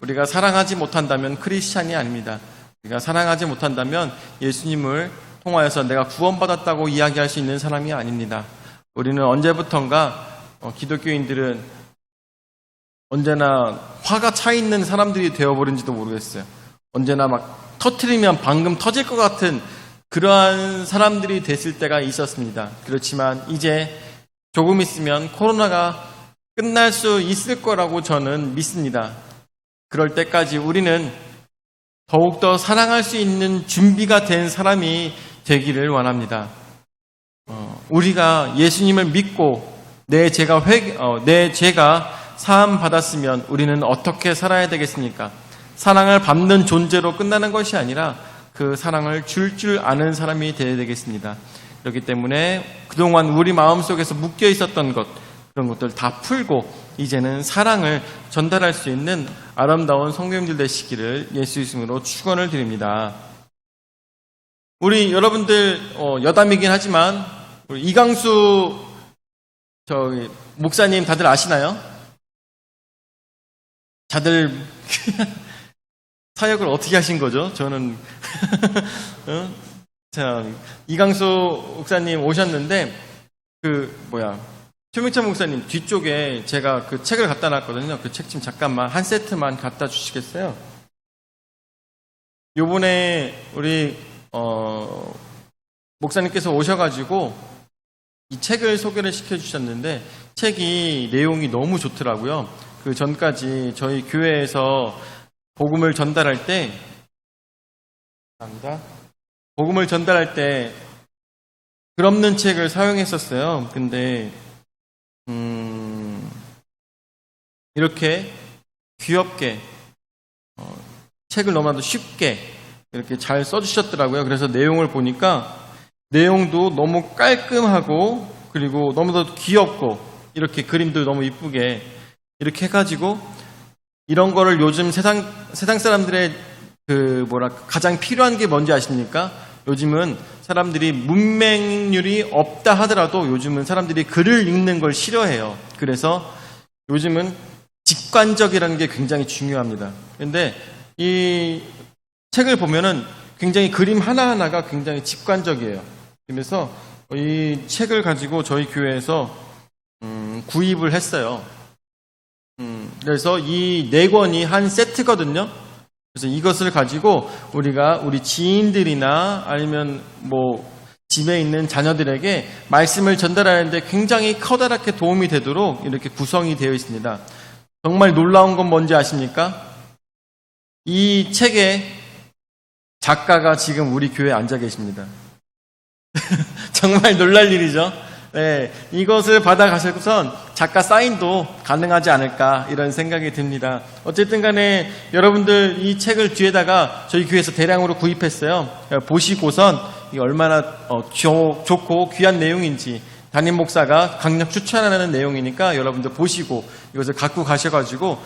우리가 사랑하지 못한다면 크리스찬이 아닙니다. 우리가 사랑하지 못한다면 예수님을 통하여서 내가 구원받았다고 이야기할 수 있는 사람이 아닙니다. 우리는 언제부턴가 기독교인들은 언제나 화가 차 있는 사람들이 되어버린지도 모르겠어요. 언제나 막 터트리면 방금 터질 것 같은 그러한 사람들이 됐을 때가 있었습니다. 그렇지만 이제 조금 있으면 코로나가 끝날 수 있을 거라고 저는 믿습니다. 그럴 때까지 우리는 더욱더 사랑할 수 있는 준비가 된 사람이 되기를 원합니다. 우리가 예수님을 믿고 내 죄가 사함 받았으면 우리는 어떻게 살아야 되겠습니까? 사랑을 받는 존재로 끝나는 것이 아니라 그 사랑을 줄 아는 사람이 되어야 되겠습니다. 그렇기 때문에 그동안 우리 마음속에서 묶여 있었던 것, 그런 것들 다 풀고 이제는 사랑을 전달할 수 있는 아름다운 성도님들 되시기를 예수 이름으로 축원을 드립니다. 우리 여러분들 여담이긴 하지만 우리 이강수 목사님 다들 아시나요? 다들 사역을 어떻게 하신 거죠? 저는 자, 이강수 목사님 오셨는데 최명찬 목사님 뒤쪽에 제가 그 책을 갖다 놨거든요. 그 책 좀 잠깐만 한 세트만 갖다 주시겠어요? 요번에 우리 목사님께서 오셔가지고 이 책을 소개를 시켜주셨는데 책이 내용이 너무 좋더라고요. 그 전까지 저희 교회에서 복음을 전달할 때 글 없는 책을 사용했었어요. 근데 이렇게 귀엽게 책을 너무나도 쉽게 이렇게 잘 써주셨더라고요. 그래서 내용을 보니까 내용도 너무 깔끔하고 그리고 너무나도 귀엽고 이렇게 그림도 너무 이쁘게 이렇게 해가지고 이런 거를 요즘 세상 사람들의 가장 필요한 게 뭔지 아십니까? 요즘은 사람들이 문맹률이 없다 하더라도 요즘은 사람들이 글을 읽는 걸 싫어해요. 그래서 요즘은 직관적이라는 게 굉장히 중요합니다. 그런데 이 책을 보면은 굉장히 그림 하나하나가 굉장히 직관적이에요. 그래서 이 책을 가지고 저희 교회에서 구입을 했어요. 그래서 이 4권이 한 세트거든요. 그래서 이것을 가지고 우리가 우리 지인들이나 아니면 집에 있는 자녀들에게 말씀을 전달하는데 굉장히 커다랗게 도움이 되도록 이렇게 구성이 되어 있습니다. 정말 놀라운 건 뭔지 아십니까? 이 책의 작가가 지금 우리 교회에 앉아 계십니다. 정말 놀랄 일이죠. 네, 이것을 받아가셔서선 작가 사인도 가능하지 않을까 이런 생각이 듭니다. 어쨌든 간에 여러분들 이 책을 뒤에다가 저희 교회에서 대량으로 구입했어요. 보시고선 이게 얼마나 좋고 귀한 내용인지 담임 목사가 강력 추천하는 내용이니까 여러분들 보시고 이것을 갖고 가셔가지고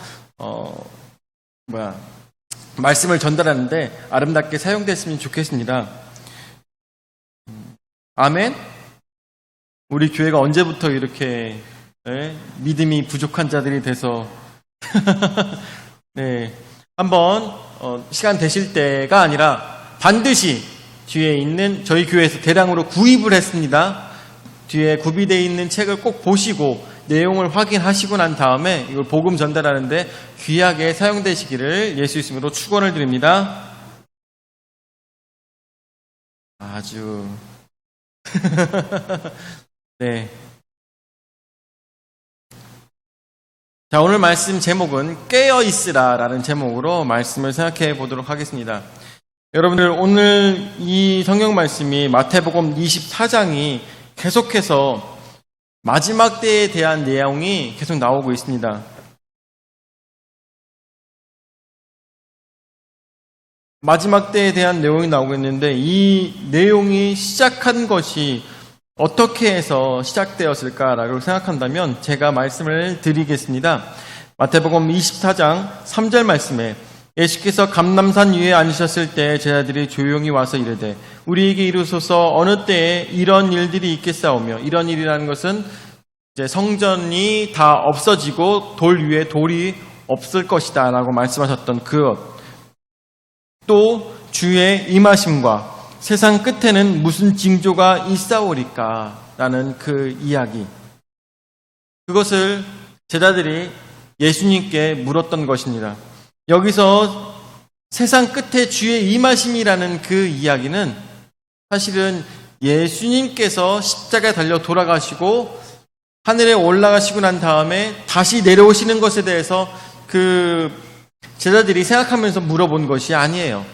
말씀을 전달하는데 아름답게 사용됐으면 좋겠습니다. 아멘? 우리 교회가 언제부터 이렇게 믿음이 부족한 자들이 돼서 네, 한번 시간 되실 때가 아니라 반드시 뒤에 있는 저희 교회에서 대량으로 구입을 했습니다. 뒤에 구비되어 있는 책을 꼭 보시고 내용을 확인하시고 난 다음에 이걸 복음 전달하는데 귀하게 사용되시기를 예수 이름으로 축원을 드립니다. 아주 네. 자, 오늘 말씀 제목은 깨어있으라 라는 제목으로 말씀을 생각해 보도록 하겠습니다. 여러분들 오늘 이 성경 말씀이 마태복음 24장이 계속해서 마지막 때에 대한 내용이 계속 나오고 있습니다. 마지막 때에 대한 내용이 나오고 있는데 이 내용이 시작한 것이 어떻게 해서 시작되었을까라고 생각한다면 제가 말씀을 드리겠습니다. 마태복음 24장 3절 말씀에 예수께서 감람산 위에 앉으셨을 때 제자들이 조용히 와서 이르되 우리에게 이루소서 어느 때에 이런 일들이 있겠사오며, 이런 일이라는 것은 이제 성전이 다 없어지고 돌 위에 돌이 없을 것이다 라고 말씀하셨던 그것, 또 주의 임하심과 세상 끝에는 무슨 징조가 있사오리까 라는 그 이야기, 그것을 제자들이 예수님께 물었던 것입니다. 여기서 세상 끝에 주의 임하심이라는 그 이야기는 사실은 예수님께서 십자가에 달려 돌아가시고 하늘에 올라가시고 난 다음에 다시 내려오시는 것에 대해서 그 제자들이 생각하면서 물어본 것이 아니에요.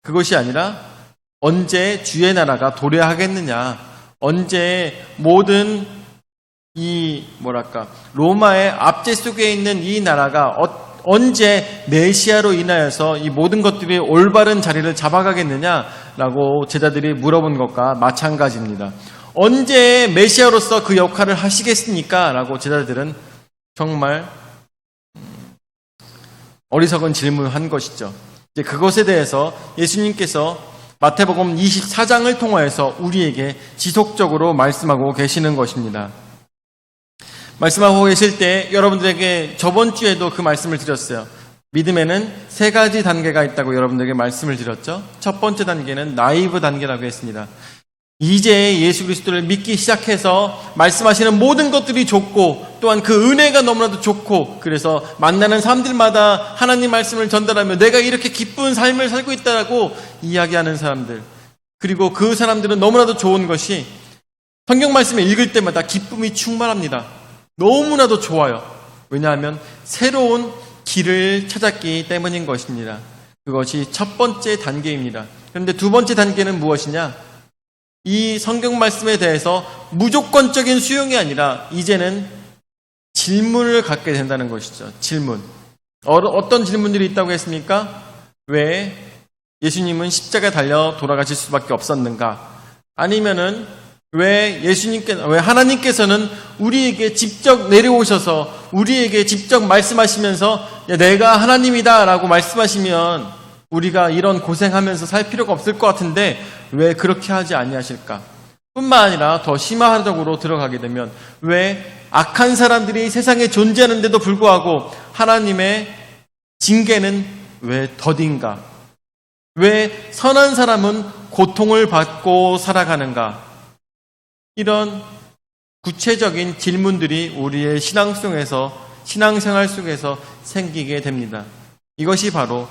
그것이 아니라 언제 주의 나라가 도래하겠느냐, 언제 모든 이 로마의 압제 속에 있는 이 나라가 언제 메시아로 인하여서 이 모든 것들이 올바른 자리를 잡아가겠느냐라고 제자들이 물어본 것과 마찬가지입니다. 언제 메시아로서 그 역할을 하시겠습니까? 라고 제자들은 정말 어리석은 질문을 한 것이죠. 이제 그것에 대해서 예수님께서 마태복음 24장을 통하여서 우리에게 지속적으로 말씀하고 계시는 것입니다. 말씀하고 계실 때 여러분들에게 저번 주에도 그 말씀을 드렸어요. 믿음에는 3가지 단계가 있다고 여러분들에게 말씀을 드렸죠. 첫 번째 단계는 나이브 단계라고 했습니다. 이제 예수 그리스도를 믿기 시작해서 말씀하시는 모든 것들이 좋고 또한 그 은혜가 너무나도 좋고, 그래서 만나는 사람들마다 하나님 말씀을 전달하며 내가 이렇게 기쁜 삶을 살고 있다라고 이야기하는 사람들, 그리고 그 사람들은 너무나도 좋은 것이 성경 말씀을 읽을 때마다 기쁨이 충만합니다. 너무나도 좋아요. 왜냐하면 새로운 길을 찾았기 때문인 것입니다. 그것이 첫 번째 단계입니다. 그런데 두 번째 단계는 무엇이냐? 이 성경 말씀에 대해서 무조건적인 수용이 아니라 이제는 질문을 갖게 된다는 것이죠. 질문. 어떤 질문들이 있다고 했습니까? 왜 예수님은 십자가에 달려 돌아가실 수밖에 없었는가? 아니면은 왜 하나님께서는 우리에게 직접 내려오셔서 우리에게 직접 말씀하시면서 내가 하나님이다 라고 말씀하시면 우리가 이런 고생하면서 살 필요가 없을 것 같은데 왜 그렇게 하지 아니하실까? 뿐만 아니라 더 심화적으로 들어가게 되면 왜 악한 사람들이 세상에 존재하는데도 불구하고 하나님의 징계는 왜 더딘가? 왜 선한 사람은 고통을 받고 살아가는가? 이런 구체적인 질문들이 우리의 신앙생활 속에서 생기게 됩니다. 이것이 바로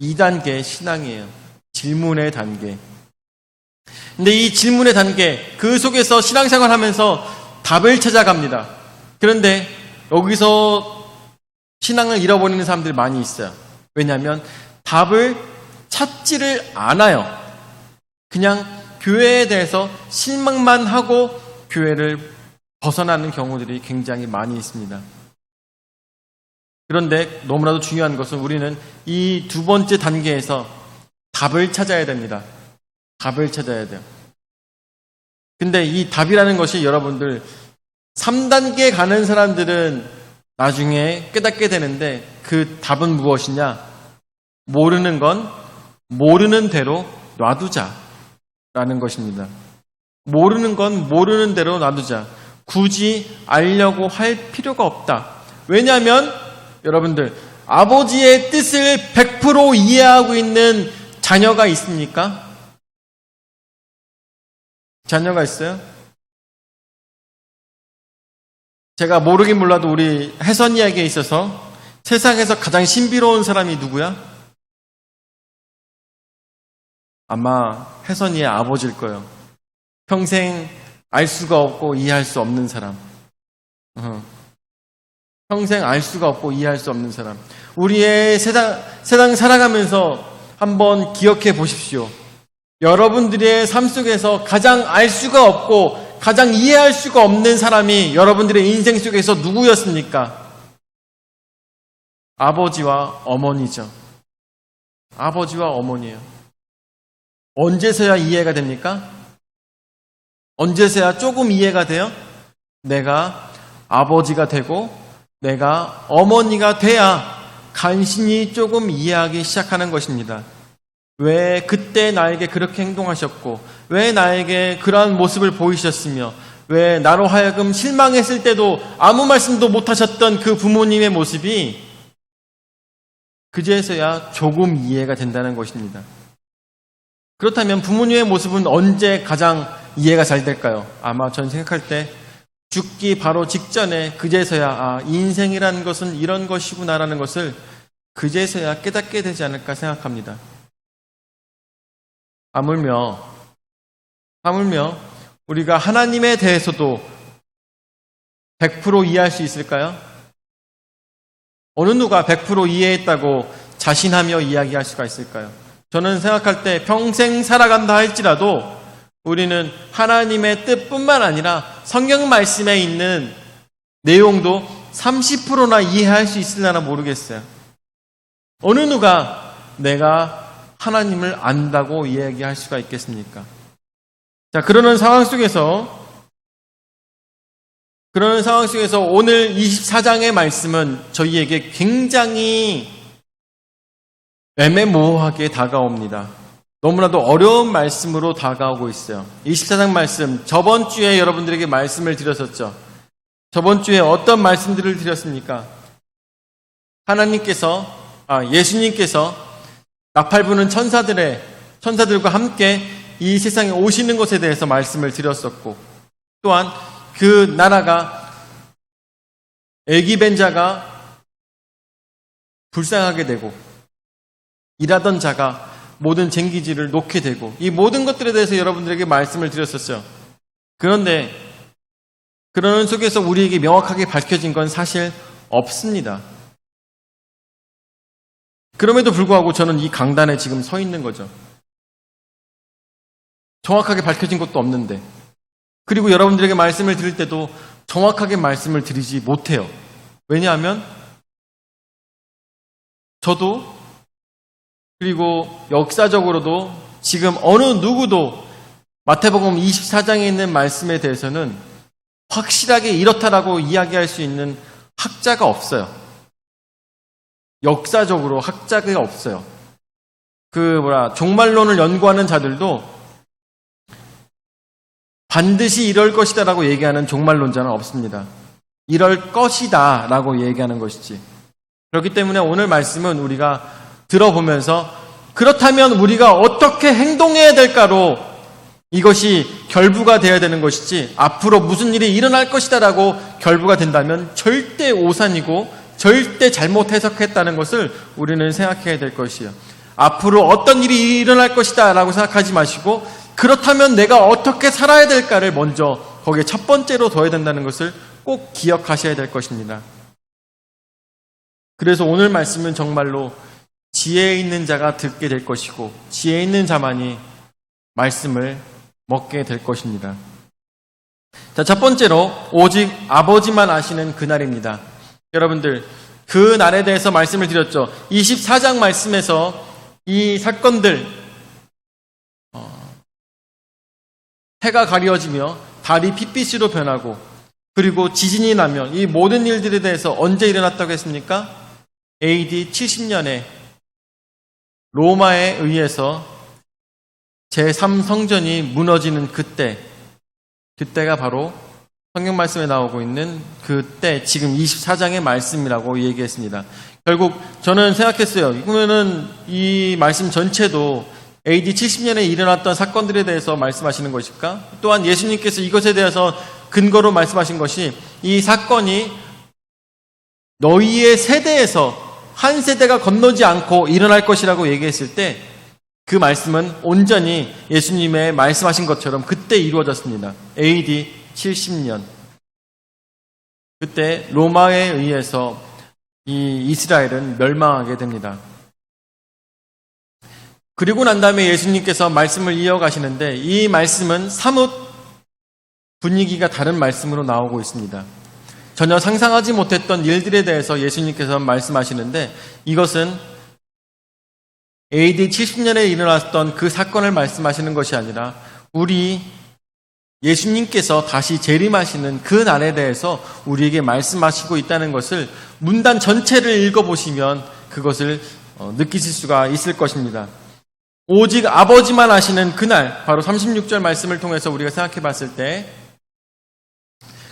2단계 신앙이에요. 질문의 단계. 근데 이 질문의 단계, 그 속에서 신앙생활 하면서 답을 찾아갑니다. 그런데 여기서 신앙을 잃어버리는 사람들이 많이 있어요. 왜냐하면 답을 찾지를 않아요. 그냥 교회에 대해서 실망만 하고 교회를 벗어나는 경우들이 굉장히 많이 있습니다. 그런데 너무나도 중요한 것은 우리는 이 두 번째 단계에서 답을 찾아야 됩니다. 답을 찾아야 돼요. 근데 이 답이라는 것이 여러분들 3단계 가는 사람들은 나중에 깨닫게 되는데 그 답은 무엇이냐? 모르는 건 모르는 대로 놔두자 라는 것입니다. 모르는 건 모르는 대로 놔두자. 굳이 알려고 할 필요가 없다. 왜냐하면 여러분들 아버지의 뜻을 100% 이해하고 있는 자녀가 있습니까? 자녀가 있어요? 제가 모르긴 몰라도 우리 혜선이에게 있어서 세상에서 가장 신비로운 사람이 누구야? 아마 혜선이의 아버지일 거예요. 평생 알 수가 없고 이해할 수 없는 사람. 평생 알 수가 없고 이해할 수 없는 사람. 우리의 세상 살아가면서 한번 기억해 보십시오. 여러분들의 삶 속에서 가장 알 수가 없고 가장 이해할 수가 없는 사람이 여러분들의 인생 속에서 누구였습니까? 아버지와 어머니죠. 아버지와 어머니예요. 언제서야 이해가 됩니까? 언제서야 조금 이해가 돼요? 내가 아버지가 되고 내가 어머니가 돼야 간신히 조금 이해하기 시작하는 것입니다. 왜 그때 나에게 그렇게 행동하셨고 왜 나에게 그러한 모습을 보이셨으며 왜 나로 하여금 실망했을 때도 아무 말씀도 못하셨던 그 부모님의 모습이 그제서야 조금 이해가 된다는 것입니다. 그렇다면 부모님의 모습은 언제 가장 이해가 잘 될까요? 아마 전 생각할 때 죽기 바로 직전에 그제서야 인생이라는 것은 이런 것이구나라는 것을 그제서야 깨닫게 되지 않을까 생각합니다. 하물며 우리가 하나님에 대해서도 100% 이해할 수 있을까요? 어느 누가 100% 이해했다고 자신하며 이야기할 수가 있을까요? 저는 생각할 때 평생 살아간다 할지라도 우리는 하나님의 뜻뿐만 아니라 성경 말씀에 있는 내용도 30%나 이해할 수 있으려나 모르겠어요. 어느 누가 내가 하나님을 안다고 이야기할 수가 있겠습니까? 자, 그러는 상황 속에서 오늘 24장의 말씀은 저희에게 굉장히 애매모호하게 다가옵니다. 너무나도 어려운 말씀으로 다가오고 있어요. 24장 말씀, 저번 주에 여러분들에게 말씀을 드렸었죠. 저번 주에 어떤 말씀들을 드렸습니까? 예수님께서 나팔 부는 천사들과 함께 이 세상에 오시는 것에 대해서 말씀을 드렸었고, 또한 그 나라가 애기 뵌 자가 불쌍하게 되고 일하던 자가 모든 쟁기지를 놓게 되고, 이 모든 것들에 대해서 여러분들에게 말씀을 드렸었죠. 그런데 그러는 속에서 우리에게 명확하게 밝혀진 건 사실 없습니다. 그럼에도 불구하고 저는 이 강단에 지금 서 있는 거죠. 정확하게 밝혀진 것도 없는데, 그리고 여러분들에게 말씀을 드릴 때도 정확하게 말씀을 드리지 못해요. 왜냐하면 저도, 그리고 역사적으로도 지금 어느 누구도 마태복음 24장에 있는 말씀에 대해서는 확실하게 이렇다라고 이야기할 수 있는 학자가 없어요. 역사적으로 학자가 없어요. 종말론을 연구하는 자들도 반드시 이럴 것이다라고 얘기하는 종말론자는 없습니다. 이럴 것이다라고 얘기하는 것이지. 그렇기 때문에 오늘 말씀은 우리가 들어보면서 그렇다면 우리가 어떻게 행동해야 될까로 이것이 결부가 되어야 되는 것이지, 앞으로 무슨 일이 일어날 것이다라고 결부가 된다면 절대 오산이고 절대 잘못 해석했다는 것을 우리는 생각해야 될 것이에요. 앞으로 어떤 일이 일어날 것이다라고 생각하지 마시고, 그렇다면 내가 어떻게 살아야 될까를 먼저 거기에 첫 번째로 둬야 된다는 것을 꼭 기억하셔야 될 것입니다. 그래서 오늘 말씀은 정말로 지혜 있는 자가 듣게 될 것이고, 지혜 있는 자만이 말씀을 먹게 될 것입니다. 자, 첫 번째로 오직 아버지만 아시는 그날입니다. 여러분들, 그 날에 대해서 말씀을 드렸죠. 24장 말씀에서 이 사건들, 해가 가려지며 달이 핏빛으로 변하고, 그리고 지진이 나며, 이 모든 일들에 대해서 언제 일어났다고 했습니까? AD 70년에 로마에 의해서 제3성전이 무너지는 그때가 바로 성경 말씀에 나오고 있는 그때, 지금 24장의 말씀이라고 얘기했습니다. 결국 저는 생각했어요. 그러면은 이 말씀 전체도 AD 70년에 일어났던 사건들에 대해서 말씀하시는 것일까? 또한 예수님께서 이것에 대해서 근거로 말씀하신 것이, 이 사건이 너희의 세대에서 한 세대가 건너지 않고 일어날 것이라고 얘기했을 때, 그 말씀은 온전히 예수님의 말씀하신 것처럼 그때 이루어졌습니다. AD 70년. 그때 로마에 의해서 이 이스라엘은 멸망하게 됩니다. 그리고 난 다음에 예수님께서 말씀을 이어가시는데, 이 말씀은 사뭇 분위기가 다른 말씀으로 나오고 있습니다. 전혀 상상하지 못했던 일들에 대해서 예수님께서 말씀하시는데, 이것은 AD 70년에 일어났던 그 사건을 말씀하시는 것이 아니라 우리 예수님께서 다시 재림하시는 그 날에 대해서 우리에게 말씀하시고 있다는 것을 문단 전체를 읽어보시면 그것을 느끼실 수가 있을 것입니다. 오직 아버지만 아시는 그날, 바로 36절 말씀을 통해서 우리가 생각해 봤을 때,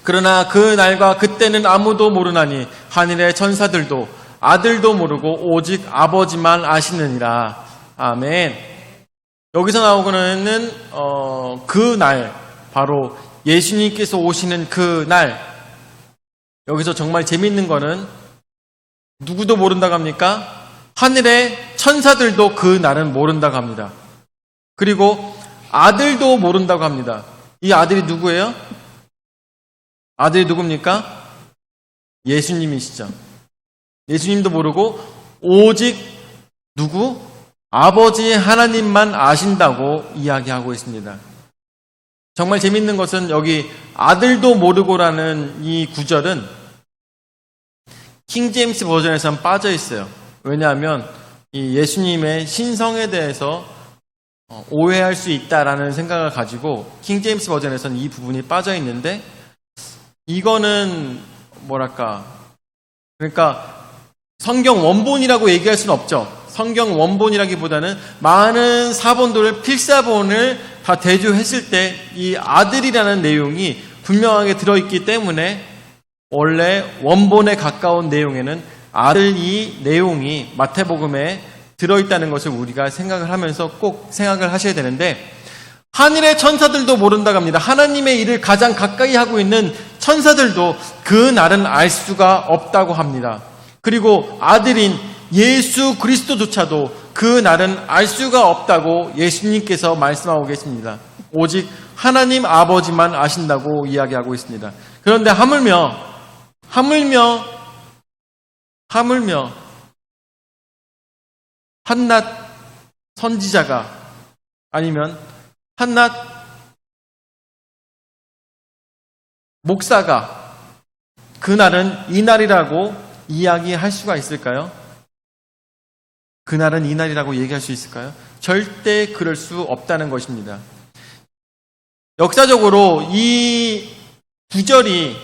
그러나 그 날과 그때는 아무도 모르나니 하늘의 천사들도 아들도 모르고 오직 아버지만 아시느니라. 아멘. 여기서 나오고는 그 날, 바로 예수님께서 오시는 그 날. 여기서 정말 재미있는 거는 누구도 모른다고 합니까? 하늘의 천사들도 그 날은 모른다고 합니다. 그리고 아들도 모른다고 합니다. 이 아들이 누구예요? 아들이 누굽니까? 예수님이시죠. 예수님도 모르고 오직 누구? 아버지 하나님만 아신다고 이야기하고 있습니다. 정말 재밌는 것은 여기 아들도 모르고라는 이 구절은 킹제임스 버전에서는 빠져 있어요. 왜냐하면 이 예수님의 신성에 대해서 오해할 수 있다라는 생각을 가지고 킹제임스 버전에서는 이 부분이 빠져 있는데, 이거는 뭐랄까, 그러니까 성경 원본이라고 얘기할 수는 없죠. 성경 원본이라기보다는 많은 사본들을 필사본을 다 대조했을 때 이 아들이라는 내용이 분명하게 들어있기 때문에 원래 원본에 가까운 내용에는 아들 이 내용이 마태복음에 들어있다는 것을 우리가 생각을 하면서 꼭 생각을 하셔야 되는데, 하늘의 천사들도 모른다고 합니다. 하나님의 일을 가장 가까이 하고 있는 천사들도 그 날은 알 수가 없다고 합니다. 그리고 아들인 예수 그리스도조차도 그 날은 알 수가 없다고 예수님께서 말씀하고 계십니다. 오직 하나님 아버지만 아신다고 이야기하고 있습니다. 그런데 하물며 한낱 선지자가, 아니면 한낱 목사가 그날은 이날이라고 이야기할 수가 있을까요? 그날은 이날이라고 얘기할 수 있을까요? 절대 그럴 수 없다는 것입니다. 역사적으로 이 구절이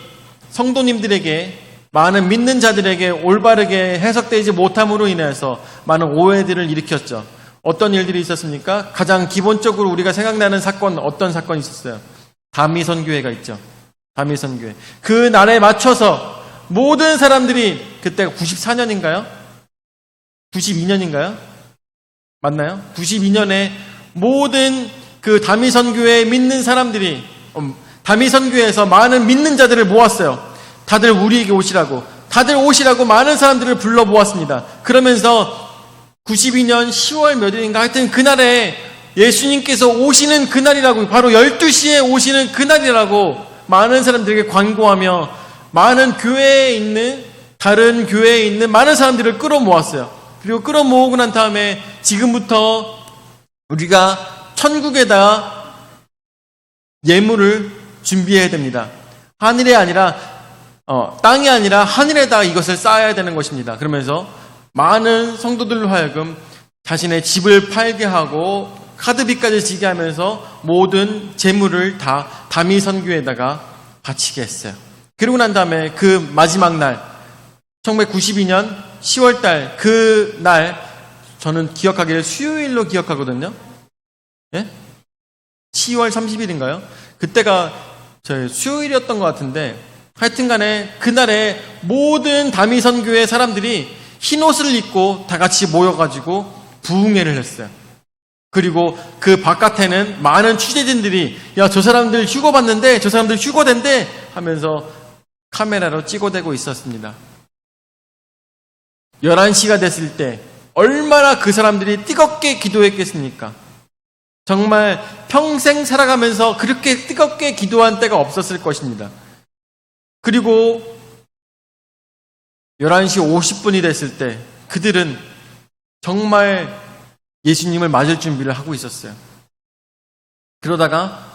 성도님들에게, 많은 믿는 자들에게 올바르게 해석되지 못함으로 인해서 많은 오해들을 일으켰죠. 어떤 일들이 있었습니까? 가장 기본적으로 우리가 생각나는 사건, 어떤 사건이 있었어요? 다미선교회가 있죠. 다미선교회. 그 날에 맞춰서 모든 사람들이, 그때가 94년인가요? 92년인가요? 맞나요? 92년에 모든 그 다미선교회에 믿는 사람들이, 다미선교회에서 많은 믿는 자들을 모았어요. 다들 우리에게 오시라고, 다들 오시라고 많은 사람들을 불러 모았습니다. 그러면서 92년 10월 몇 일인가, 하여튼 그날에 예수님께서 오시는 그날이라고, 바로 12시에 오시는 그날이라고 많은 사람들에게 광고하며 많은 교회에 있는, 다른 교회에 있는 많은 사람들을 끌어모았어요. 그리고 끌어모으고 난 다음에 지금부터 우리가 천국에다 예물을 준비해야 됩니다. 하늘에 아니라, 땅이 아니라 하늘에다 이것을 쌓아야 되는 것입니다. 그러면서 많은 성도들로 하여금 자신의 집을 팔게 하고 카드빚까지 지게 하면서 모든 재물을 다 다미선교에다가 바치게 했어요. 그러고 난 다음에 그 마지막 날, 1992년 10월달 그 날, 저는 기억하기를 수요일로 기억하거든요. 예? 10월 30일인가요? 그때가 저희 수요일이었던 것 같은데, 하여튼 간에 그날에 모든 다미선교회 사람들이 흰 옷을 입고 다 같이 모여가지고 부흥회를 했어요. 그리고 그 바깥에는 많은 취재진들이, 야, 저 사람들 휴거받는데, 저 사람들 휴거된대 하면서 카메라로 찍어대고 있었습니다. 11시가 됐을 때 얼마나 그 사람들이 뜨겁게 기도했겠습니까? 정말 평생 살아가면서 그렇게 뜨겁게 기도한 때가 없었을 것입니다. 그리고 11시 50분이 됐을 때 그들은 정말 예수님을 맞을 준비를 하고 있었어요. 그러다가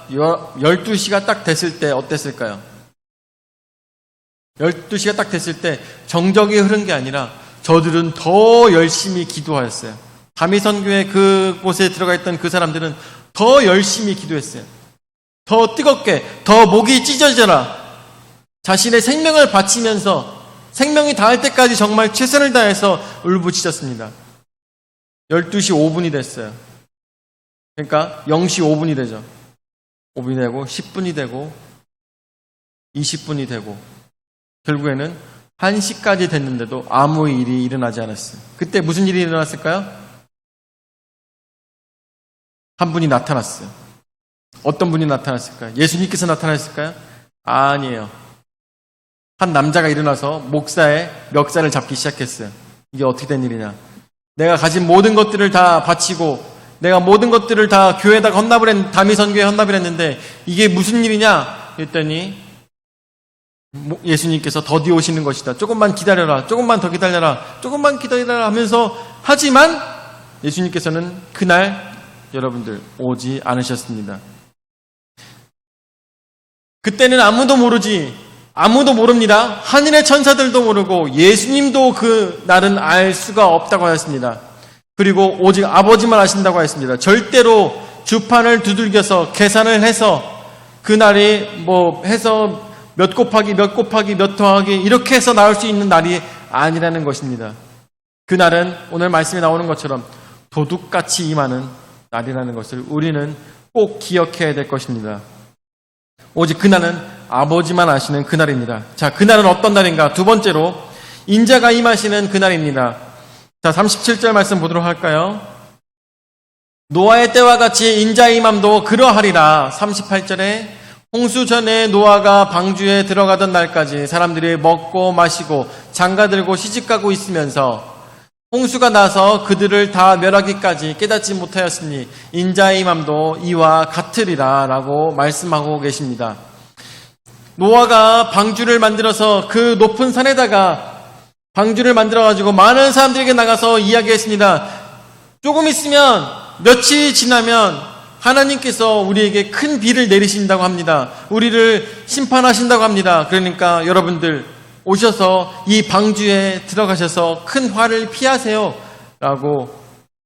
12시가 딱 됐을 때 어땠을까요? 12시가 딱 됐을 때 정적이 흐른 게 아니라 저들은 더 열심히 기도하였어요. 다미선교회 그곳에 들어가 있던 그 사람들은 더 열심히 기도했어요. 더 뜨겁게, 더 목이 찢어져라. 자신의 생명을 바치면서 생명이 닿을 때까지 정말 최선을 다해서 울부짖었습니다. 12시 5분이 됐어요. 그러니까 0시 5분이 되죠. 5분이 되고 10분이 되고 20분이 되고 결국에는 1시까지 됐는데도 아무 일이 일어나지 않았어요. 그때 무슨 일이 일어났을까요? 한 분이 나타났어요. 어떤 분이 나타났을까요? 예수님께서 나타났을까요? 아니에요. 한 남자가 일어나서 목사의 멱살을 잡기 시작했어요. 이게 어떻게 된 일이냐? 내가 가진 모든 것들을 다 바치고 내가 모든 것들을 다 교회에다가 담임 선교에 헌납을 했는데 이게 무슨 일이냐? 했더니 예수님께서 더디 오시는 것이다. 조금만 기다려라. 조금만 더 기다려라. 조금만 기다려라 하면서 하지만 예수님께서는 그날 여러분들 오지 않으셨습니다. 그때는 아무도 모르지. 아무도 모릅니다. 하늘의 천사들도 모르고 예수님도 그 날은 알 수가 없다고 하였습니다. 그리고 오직 아버지만 아신다고 하였습니다. 절대로 주판을 두들겨서 계산을 해서 그날이 해서 몇 곱하기 몇 더하기 이렇게 해서 나올 수 있는 날이 아니라는 것입니다. 그날은 오늘 말씀에 나오는 것처럼 도둑같이 임하는 날이라는 것을 우리는 꼭 기억해야 될 것입니다. 오직 그날은 아버지만 아시는 그날입니다. 자, 그날은 어떤 날인가? 두 번째로 인자가 임하시는 그날입니다. 자, 37절 말씀 보도록 할까요? 노아의 때와 같이 인자의 임함도 그러하리라. 38절에 홍수 전에 노아가 방주에 들어가던 날까지 사람들이 먹고 마시고 장가들고 시집가고 있으면서 홍수가 나서 그들을 다 멸하기까지 깨닫지 못하였으니 인자의 임함도 이와 같으리라 라고 말씀하고 계십니다. 노아가 방주를 만들어서 그 높은 산에다가 방주를 만들어가지고 많은 사람들에게 나가서 이야기했습니다. 조금 있으면 며칠이 지나면 하나님께서 우리에게 큰 비를 내리신다고 합니다. 우리를 심판하신다고 합니다. 그러니까 여러분들 오셔서 이 방주에 들어가셔서 큰 화를 피하세요 라고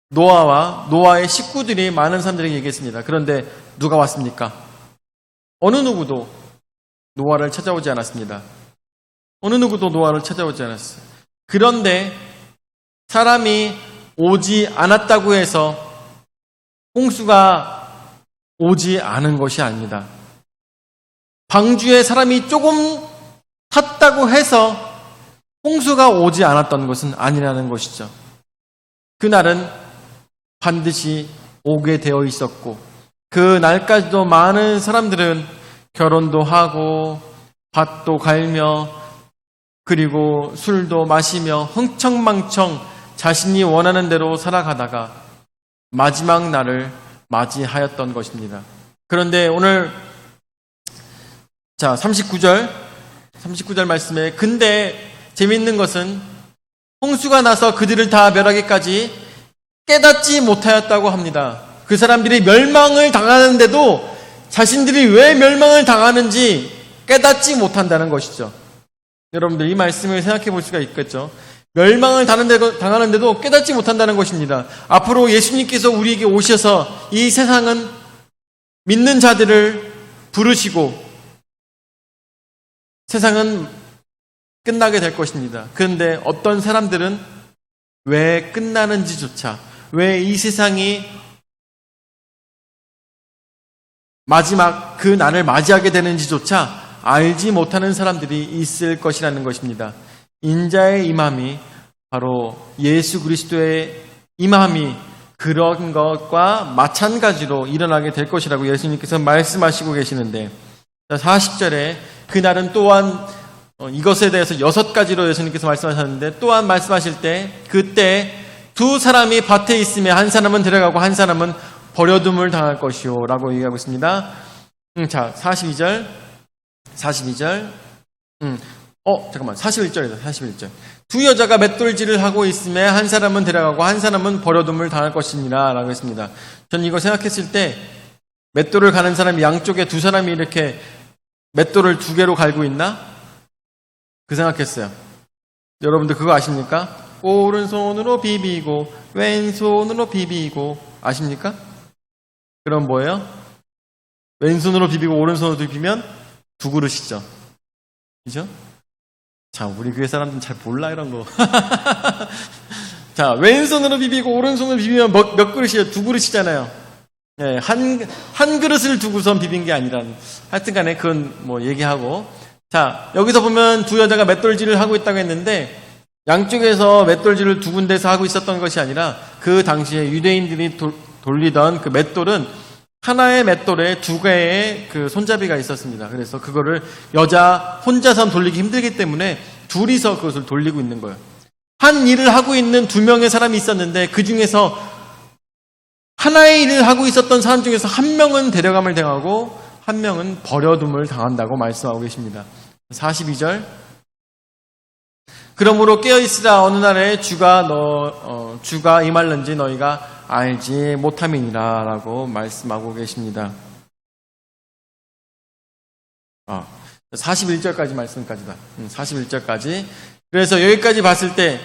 노아와 노아의 식구들이 많은 사람들에게 얘기했습니다. 그런데 누가 왔습니까? 어느 누구도 노아를 찾아오지 않았습니다. 어느 누구도 노아를 찾아오지 않았어요. 그런데 사람이 오지 않았다고 해서 홍수가 오지 않은 것이 아닙니다. 방주에 사람이 조금 탔다고 해서 홍수가 오지 않았던 것은 아니라는 것이죠. 그날은 반드시 오게 되어 있었고 그 날까지도 많은 사람들은 결혼도 하고 밭도 갈며 그리고 술도 마시며 흥청망청 자신이 원하는 대로 살아가다가 마지막 날을 맞이하였던 것입니다. 그런데 오늘 39절 말씀에 근데 재미있는 것은 홍수가 나서 그들을 다 멸하기까지 깨닫지 못하였다고 합니다. 그 사람들이 멸망을 당하는데도 자신들이 왜 멸망을 당하는지 깨닫지 못한다는 것이죠. 여러분들 이 말씀을 생각해 볼 수가 있겠죠. 멸망을 당하는데도 깨닫지 못한다는 것입니다. 앞으로 예수님께서 우리에게 오셔서 이 세상은 믿는 자들을 부르시고 세상은 끝나게 될 것입니다. 그런데 어떤 사람들은 왜 끝나는지조차, 왜 이 세상이 마지막 그 날을 맞이하게 되는지조차 알지 못하는 사람들이 있을 것이라는 것입니다. 인자의 임함이 바로 예수 그리스도의 임함이 그런 것과 마찬가지로 일어나게 될 것이라고 예수님께서 말씀하시고 계시는데 40절에 그날은 또한 이것에 대해서 6가지로 예수님께서 말씀하셨는데 또한 말씀하실 때 그때 두 사람이 밭에 있으며 한 사람은 데려가고 한 사람은 버려둠을 당할 것이요 라고 얘기하고 있습니다. 자, 42절 41절이다. 41절. 두 여자가 맷돌질을 하고 있음에 한 사람은 데려가고 한 사람은 버려둠을 당할 것이니라 라고 했습니다. 전 이거 생각했을 때 맷돌을 가는 사람이 양쪽에 두 사람이 이렇게 맷돌을 2개로 갈고 있나? 그 생각했어요. 여러분들 그거 아십니까? 오른손으로 비비고 왼손으로 비비고 아십니까? 그럼 뭐예요? 왼손으로 비비고 오른손으로 비비면 2그릇이죠. 그죠? 자, 우리 교회 사람들은 잘 몰라 이런 거. 자, 왼손으로 비비고 오른손으로 비비면 몇 그릇이에요? 2그릇이잖아요. 예, 한 그릇을 두고선 비빈 게 아니라는. 하여튼 간에 그건 뭐 얘기하고. 자, 여기서 보면 두 여자가 맷돌질을 하고 있다고 했는데, 양쪽에서 맷돌질을 두 군데서 하고 있었던 것이 아니라, 그 당시에 유대인들이 돌리던 그 맷돌은 하나의 맷돌에 두 개의 그 손잡이가 있었습니다. 그래서 그거를 여자 혼자선 돌리기 힘들기 때문에 둘이서 그것을 돌리고 있는 거예요. 한 일을 하고 있는 두 명의 사람이 있었는데, 그 중에서 하나의 일을 하고 있었던 사람 중에서 한 명은 데려감을 당하고 한 명은 버려둠을 당한다고 말씀하고 계십니다. 42절. 그러므로 깨어있으라. 어느 날에 주가 임할는지 너희가 알지 못함이니라 라고 말씀하고 계십니다. 41절까지 말씀까지다. 41절까지. 그래서 여기까지 봤을 때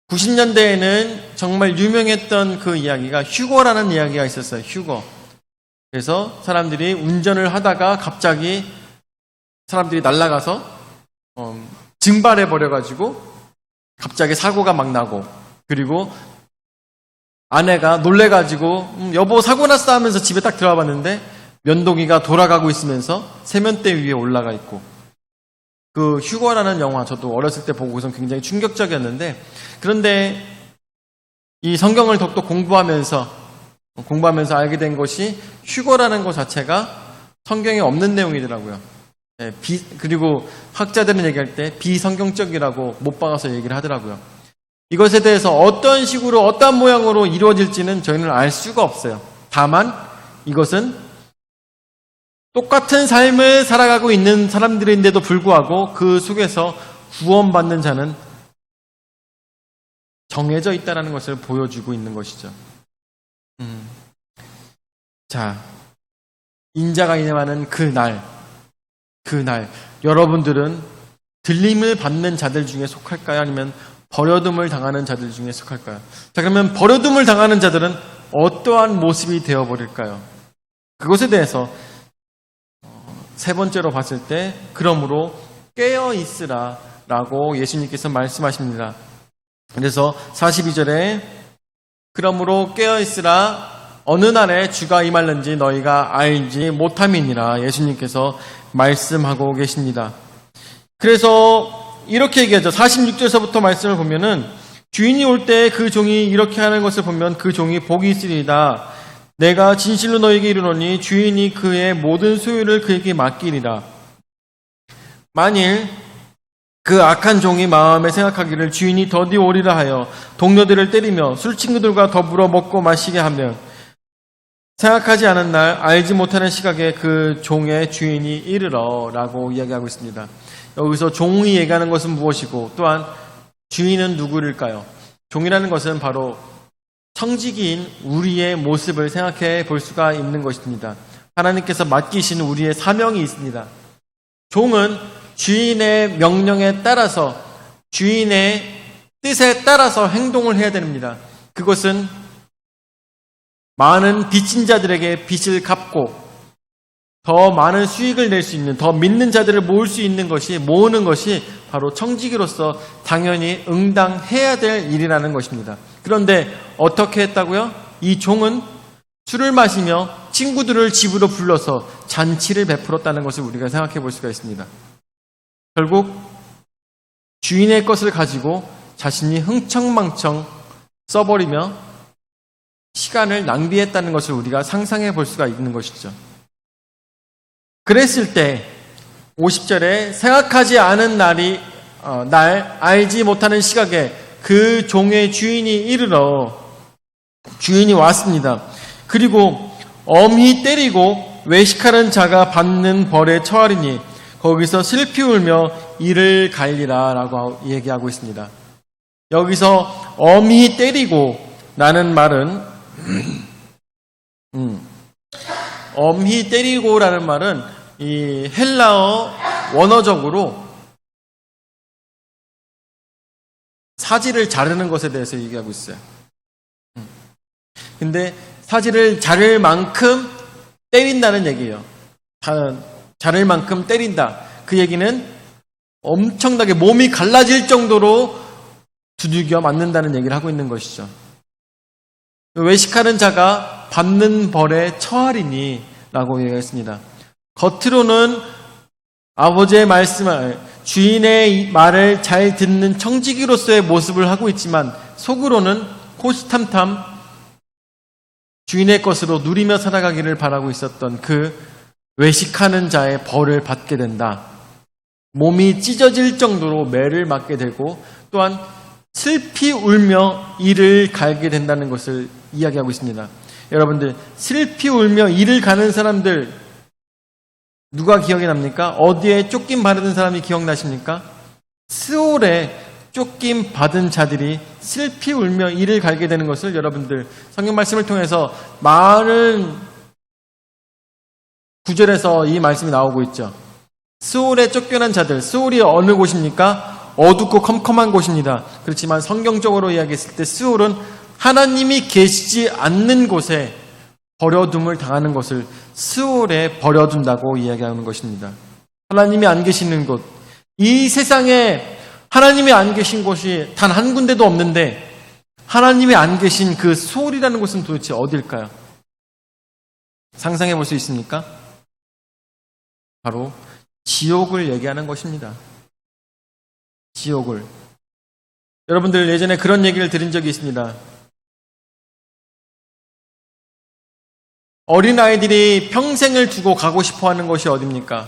90년대에는 정말 유명했던 그 이야기가 휴거라는 이야기가 있었어요. 휴거. 그래서 사람들이 운전을 하다가 갑자기 사람들이 날아가서 증발해 버려가지고 갑자기 사고가 막 나고, 그리고 아내가 놀래가지고 여보 사고 났어 하면서 집에 딱 들어와 봤는데 면도기가 돌아가고 있으면서 세면대 위에 올라가 있고. 그 휴거라는 영화 저도 어렸을 때 보고선 굉장히 충격적이었는데, 그런데 이 성경을 더욱더 공부하면서 알게 된 것이 휴거라는 것 자체가 성경에 없는 내용이더라고요. 그리고 학자들은 얘기할 때 비성경적이라고 못 박아서 얘기를 하더라고요. 이것에 대해서 어떤 식으로 어떤 모양으로 이루어질지는 저희는 알 수가 없어요. 다만 이것은 똑같은 삶을 살아가고 있는 사람들인데도 불구하고 그 속에서 구원받는 자는 정해져 있다는 것을 보여주고 있는 것이죠. 자, 인자가 임하는 그날 여러분들은 들림을 받는 자들 중에 속할까요? 아니면 버려둠을 당하는 자들 중에 속할까요? 자, 그러면 버려둠을 당하는 자들은 어떠한 모습이 되어버릴까요? 그것에 대해서 세 번째로 봤을 때, 그러므로 깨어있으라 라고 예수님께서 말씀하십니다. 그래서 42절에 그러므로 깨어있으라. 어느 날에 주가 임할는지 너희가 알지 못함이니라 예수님께서 말씀하고 계십니다. 그래서 이렇게 얘기하죠. 46절에서부터 말씀을 보면은 주인이 올 때 그 종이 이렇게 하는 것을 보면 그 종이 복이 있으리이다. 내가 진실로 너에게 이르노니 주인이 그의 모든 소유를 그에게 맡기리라. 만일 그 악한 종이 마음에 생각하기를 주인이 더디 오리라 하여 동료들을 때리며 술친구들과 더불어 먹고 마시게 하면 생각하지 않은 날 알지 못하는 시각에 그 종의 주인이 이르러 라고 이야기하고 있습니다. 여기서 종이 얘기하는 것은 무엇이고 또한 주인은 누구일까요? 종이라는 것은 바로 청지기인 우리의 모습을 생각해 볼 수가 있는 것입니다. 하나님께서 맡기신 우리의 사명이 있습니다. 종은 주인의 명령에 따라서, 주인의 뜻에 따라서 행동을 해야 됩니다. 그것은 많은 빚진 자들에게 빚을 갚고 더 많은 수익을 낼 수 있는, 더 믿는 자들을 모으는 것이 바로 청지기로서 당연히 응당해야 될 일이라는 것입니다. 그런데 어떻게 했다고요? 이 종은 술을 마시며 친구들을 집으로 불러서 잔치를 베풀었다는 것을 우리가 생각해 볼 수가 있습니다. 결국 주인의 것을 가지고 자신이 흥청망청 써버리며 시간을 낭비했다는 것을 우리가 상상해 볼 수가 있는 것이죠. 그랬을 때 50절에 생각하지 않은 날 알지 못하는 시각에 그 종의 주인이 이르러, 주인이 왔습니다. 그리고 엄히 때리고 외식하는 자가 받는 벌에 처하리니 거기서 슬피 울며 이를 갈리라 라고 얘기하고 있습니다. 여기서 엄히 때리고 라는 말은 엄히 때리고라는 말은 이 헬라어 원어적으로 사지를 자르는 것에 대해서 얘기하고 있어요. 근데 사지를 자를 만큼 때린다는 얘기예요. 자를 만큼 때린다. 그 얘기는 엄청나게 몸이 갈라질 정도로 두들겨 맞는다는 얘기를 하고 있는 것이죠. 외식하는 자가 받는 벌에 처하리니 라고 얘기했습니다. 겉으로는 아버지의 말씀을, 주인의 말을 잘 듣는 청지기로서의 모습을 하고 있지만 속으로는 호시탐탐 주인의 것으로 누리며 살아가기를 바라고 있었던 그 외식하는 자의 벌을 받게 된다. 몸이 찢어질 정도로 매를 맞게 되고 또한 슬피 울며 이를 갈게 된다는 것을 이야기하고 있습니다. 여러분들, 슬피 울며 이를 가는 사람들 누가 기억이 납니까? 어디에 쫓김 받은 사람이 기억나십니까? 스올에 쫓김 받은 자들이 슬피 울며 이를 갈게 되는 것을 여러분들 성경 말씀을 통해서 많은 구절에서 이 말씀이 나오고 있죠. 스올에 쫓겨난 자들, 스올이 어느 곳입니까? 어둡고 컴컴한 곳입니다. 그렇지만 성경적으로 이야기했을 때 스올은 하나님이 계시지 않는 곳에 버려둠을 당하는 것을 스올에 버려둔다고 이야기하는 것입니다. 하나님이 안 계시는 곳, 이 세상에 하나님이 안 계신 곳이 단 한 군데도 없는데 하나님이 안 계신 그 스올이라는 곳은 도대체 어딜까요? 상상해 볼 수 있습니까? 바로 지옥을 얘기하는 것입니다. 지옥을. 여러분들 예전에 그런 얘기를 들은 적이 있습니다. 어린아이들이 평생을 두고 가고 싶어 하는 것이 어딥니까?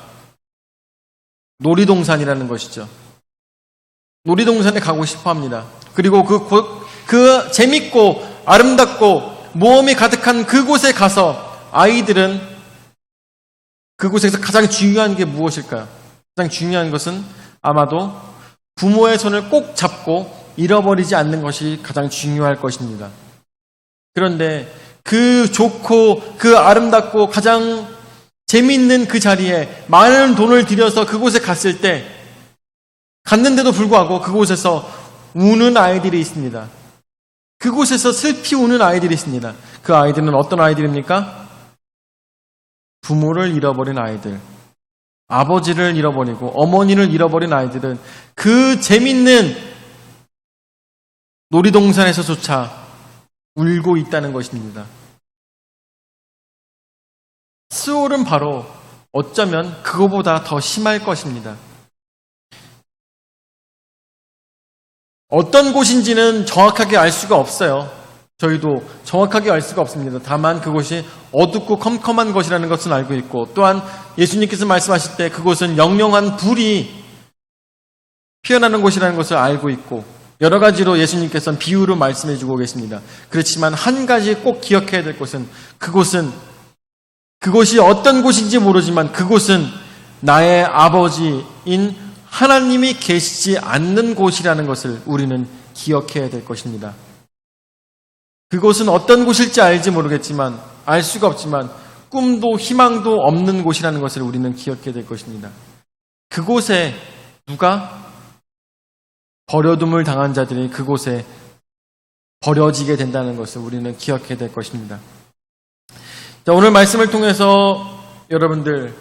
놀이동산이라는 것이죠. 놀이동산에 가고 싶어 합니다. 그리고 그 재밌고 아름답고 모험이 가득한 그곳에 가서 아이들은 그곳에서 가장 중요한 게 무엇일까요? 가장 중요한 것은 아마도 부모의 손을 꼭 잡고 잃어버리지 않는 것이 가장 중요할 것입니다. 그런데 그 좋고 그 아름답고 가장 재미있는 그 자리에 많은 돈을 들여서 그곳에 갔을 때 갔는데도 불구하고 그곳에서 우는 아이들이 있습니다. 그곳에서 슬피 우는 아이들이 있습니다. 그 아이들은 어떤 아이들입니까? 부모를 잃어버린 아이들, 아버지를 잃어버리고 어머니를 잃어버린 아이들은 그 재밌는 놀이동산에서조차 울고 있다는 것입니다. 스올은 바로 어쩌면 그거보다 더 심할 것입니다. 어떤 곳인지는 정확하게 알 수가 없어요. 저희도 정확하게 알 수가 없습니다. 다만 그곳이 어둡고 컴컴한 것이라는 것은 알고 있고, 또한 예수님께서 말씀하실 때 그곳은 영영한 불이 피어나는 곳이라는 것을 알고 있고, 여러 가지로 예수님께서는 비유로 말씀해 주고 계십니다. 그렇지만 한 가지 꼭 기억해야 될 것은 그곳이 어떤 곳인지 모르지만 그곳은 나의 아버지인 하나님이 계시지 않는 곳이라는 것을 우리는 기억해야 될 것입니다. 그곳은 어떤 곳일지 알지 모르겠지만, 알 수가 없지만 꿈도 희망도 없는 곳이라는 것을 우리는 기억해야 될 것입니다. 그곳에 누가? 버려둠을 당한 자들이 그곳에 버려지게 된다는 것을 우리는 기억해야 될 것입니다. 자, 오늘 말씀을 통해서 여러분들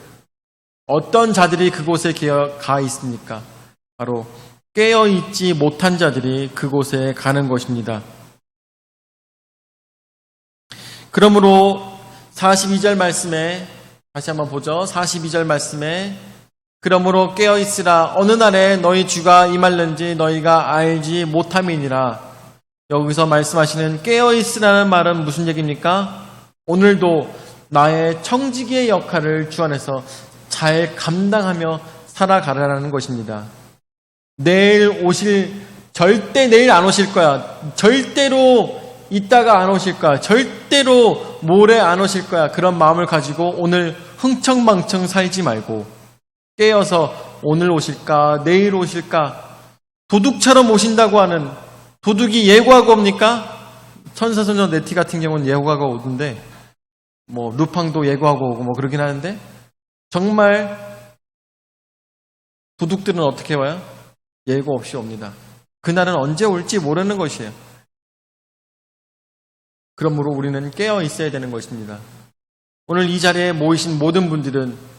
어떤 자들이 그곳에 가 있습니까? 바로 깨어있지 못한 자들이 그곳에 가는 것입니다. 그러므로 42절 말씀에 다시 한번 보죠. 42절 말씀에 그러므로 깨어있으라. 어느 날에 너희 주가 임할는지 너희가 알지 못함이니라. 여기서 말씀하시는 깨어있으라는 말은 무슨 얘기입니까? 오늘도 나의 청지기의 역할을 주 안에서 잘 감당하며 살아가라는 것입니다. 절대 내일 안 오실 거야. 절대로 이따가 안 오실 거야. 절대로 모레 안 오실 거야. 그런 마음을 가지고 오늘 흥청망청 살지 말고 깨어서 오늘 오실까? 내일 오실까? 도둑처럼 오신다고 하는, 도둑이 예고하고 옵니까? 천사소녀 네티 같은 경우는 예고하고 오던데, 루팡도 예고하고 오고 그러긴 하는데, 정말 도둑들은 어떻게 와요? 예고 없이 옵니다. 그날은 언제 올지 모르는 것이에요. 그러므로 우리는 깨어 있어야 되는 것입니다. 오늘 이 자리에 모이신 모든 분들은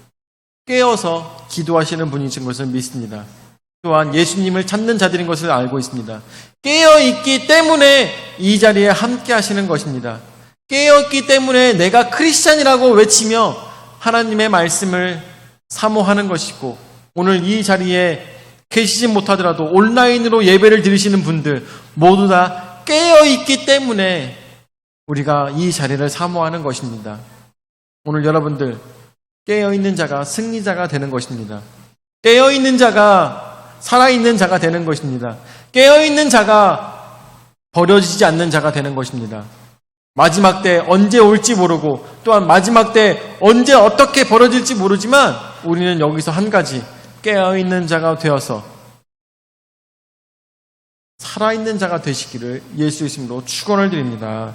깨어서 기도하시는 분이신 것을 믿습니다. 또한 예수님을 찾는 자들인 것을 알고 있습니다. 깨어 있기 때문에 이 자리에 함께 하시는 것입니다. 깨어있기 때문에 내가 크리스찬이라고 외치며 하나님의 말씀을 사모하는 것이고, 오늘 이 자리에 계시지 못하더라도 온라인으로 예배를 드리시는 분들 모두 다 깨어있기 때문에 우리가 이 자리를 사모하는 것입니다. 오늘 여러분들 깨어있는 자가 승리자가 되는 것입니다. 깨어있는 자가 살아있는 자가 되는 것입니다. 깨어있는 자가 버려지지 않는 자가 되는 것입니다. 마지막 때 언제 올지 모르고, 또한 마지막 때 언제 어떻게 벌어질지 모르지만 우리는 여기서 한 가지, 깨어있는 자가 되어서 살아있는 자가 되시기를 예수 이름으로 축원을 드립니다.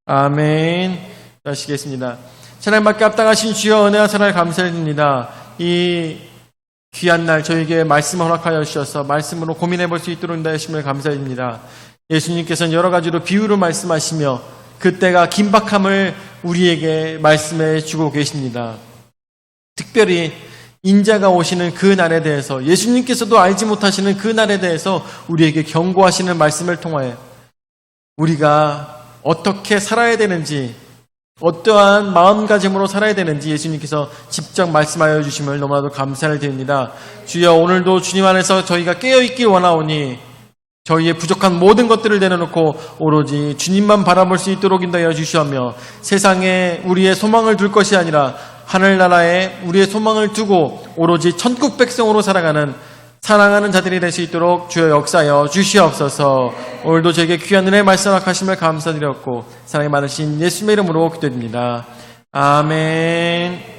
아멘. 하시겠습니다. 찬양받게 합당하신 주여, 은혜와 사랑을 감사드립니다. 이 귀한 날 저에게 말씀을 허락하여 주셔서 말씀으로 고민해 볼 수 있도록 인도하심을 감사드립니다. 예수님께서는 여러 가지로 비유로 말씀하시며 그때가 긴박함을 우리에게 말씀해 주고 계십니다. 특별히 인자가 오시는 그 날에 대해서, 예수님께서도 알지 못하시는 그 날에 대해서 우리에게 경고하시는 말씀을 통하여 우리가 어떻게 살아야 되는지, 어떠한 마음가짐으로 살아야 되는지 예수님께서 직접 말씀하여 주심을 너무나도 감사를 드립니다. 주여, 오늘도 주님 안에서 저희가 깨어있길 원하오니 저희의 부족한 모든 것들을 내려놓고 오로지 주님만 바라볼 수 있도록 인도하여 주시오며, 세상에 우리의 소망을 둘 것이 아니라 하늘나라에 우리의 소망을 두고 오로지 천국 백성으로 살아가는 사랑하는 자들이 될 수 있도록 주여 역사하여 주시옵소서. 오늘도 저에게 귀한 은혜의 말씀 허락하심을 감사드렸고 사랑이 많으신 예수님의 이름으로 기도드립니다. 아멘.